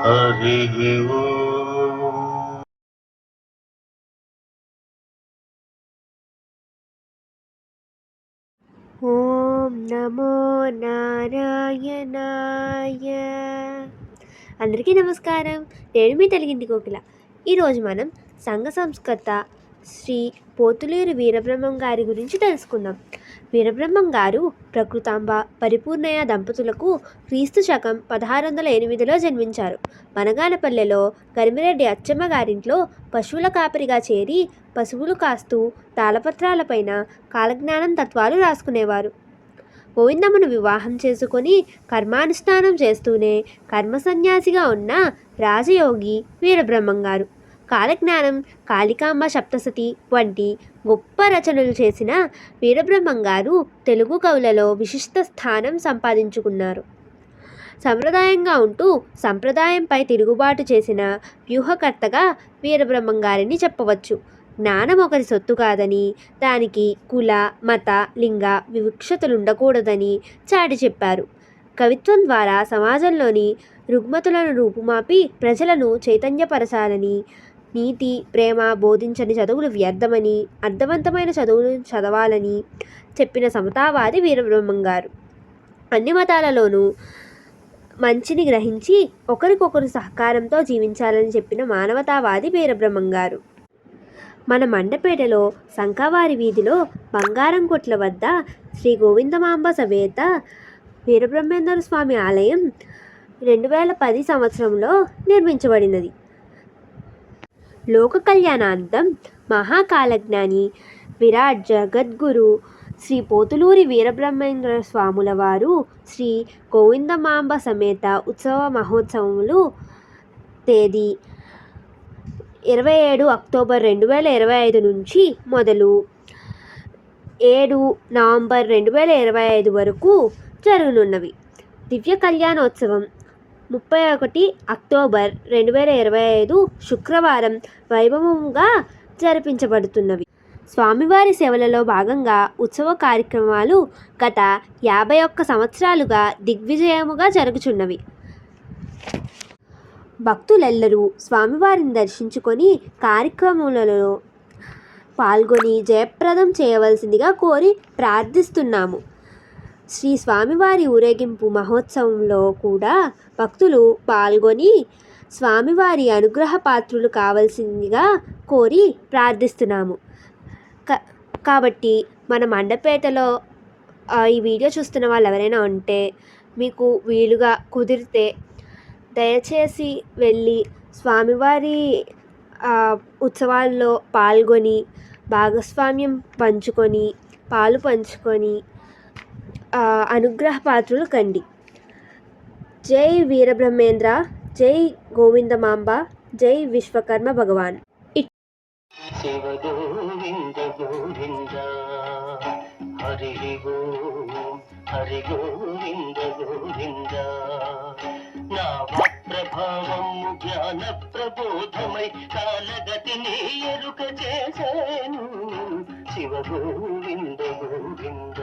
హరి ఓం. ఓం నమో నారాయణాయ. అందరికీ నమస్కారం. నేను మీ తెలుగింటి కోకిల. ఈరోజు మనం సంఘ సంస్కర్త శ్రీ పోతులేరు వీరబ్రహ్మం గారి గురించి తెలుసుకుందాం. వీరబ్రహ్మం గారు ప్రకృతాంబ పరిపూర్ణయ్య దంపతులకు క్రీస్తు శకం 1608లో జన్మించారు. మనగానపల్లెలో గరిమిరెడ్డి అచ్చమ్మ గారింట్లో పశువుల కాపరిగా చేరి పశువులు కాస్తూ తాళపత్రాలపైన కాలజ్ఞానం తత్వాలు రాసుకునేవారు. గోవిందమ్మను వివాహం చేసుకొని కర్మానుష్ఠానం చేస్తూనే కర్మసన్యాసిగా ఉన్న రాజయోగి వీరబ్రహ్మం గారు. కాలజ్ఞానం, కాళికాంబ సప్తశతి వంటి గొప్ప రచనలు చేసిన వీరబ్రహ్మం గారు తెలుగు కవులలో విశిష్ట స్థానం సంపాదించుకున్నారు. సంప్రదాయంగా ఉంటూ సంప్రదాయంపై తిరుగుబాటు చేసిన వ్యూహకర్తగా వీరబ్రహ్మం గారిని చెప్పవచ్చు. జ్ఞానం ఒకరి సొత్తు కాదని, దానికి కుల, మత, లింగ వివక్షతలుండకూడదని చాటి చెప్పారు. కవిత్వం ద్వారా సమాజంలోని రుగ్మతులను రూపుమాపి ప్రజలను చైతన్యపరచాలని, నీతి, ప్రేమ బోధించని చదువులు వ్యర్థమని, అర్థవంతమైన చదువులు చదవాలని చెప్పిన సమతావాది వీరబ్రహ్మం గారు. అన్ని మతాలలోనూ మంచిని గ్రహించి ఒకరికొకరు సహకారంతో జీవించాలని చెప్పిన మానవతావాది వీరబ్రహ్మం గారు. మన మండపేటలో సంకవారి వీధిలో బంగారం కొట్ల వద్ద శ్రీ గోవిందమాంబ సమేత వీరబ్రహ్మేంద్ర స్వామి ఆలయం 2010 సంవత్సరంలో నిర్మించబడినది. లోక కళ్యాణాంతం మహాకాలజ్ఞాని విరాట్ జగద్గురు శ్రీ పోతులూరి వీరబ్రహ్మేంద్ర స్వాముల వారు శ్రీ గోవిందమాంబ సమేత ఉత్సవ మహోత్సవములు తేదీ 27 అక్టోబర్ 2025 నుంచి మొదలు 7 నవంబర్ 2025 వరకు జరగనున్నవి. దివ్య కళ్యాణోత్సవం 31 అక్టోబర్ 2025 శుక్రవారం వైభవంగా జరిపించబడుతున్నవి. స్వామివారి సేవలలో భాగంగా ఉత్సవ కార్యక్రమాలు గత 51 సంవత్సరాలుగా దిగ్విజయముగా జరుగుచున్నవి. భక్తులెల్లరూ స్వామివారిని దర్శించుకొని కార్యక్రమాలలో పాల్గొని జయప్రదం చేయవలసిందిగా కోరి ప్రార్థిస్తున్నాము. శ్రీ స్వామివారి ఊరేగింపు మహోత్సవంలో కూడా భక్తులు పాల్గొని స్వామివారి అనుగ్రహ పాత్రులు కావలసిందిగా కోరి ప్రార్థిస్తున్నాము. కాబట్టి మన మండపేటలో ఈ వీడియో చూస్తున్న వాళ్ళు ఎవరైనా ఉంటే మీకు వీలుగా కుదిరితే దయచేసి వెళ్ళి స్వామివారి ఉత్సవాల్లో పాల్గొని భాగస్వామ్యం పంచుకొని పాలు పంచుకొని అనుగ్రహ పాత్రులు కండి. జై వీరబ్రహ్మేంద్ర, జై గోవిందమాంబ, జై విశ్వకర్మ భగవాన్. శివ గోవింద గోవింద హరి ఓం, హరి గోవింద గోవింద. నా ప్రభావము జ్ఞాన ప్రబోధమై కాలగతిని ఎరుక చేశాను. శివ గోవింద గోవింద.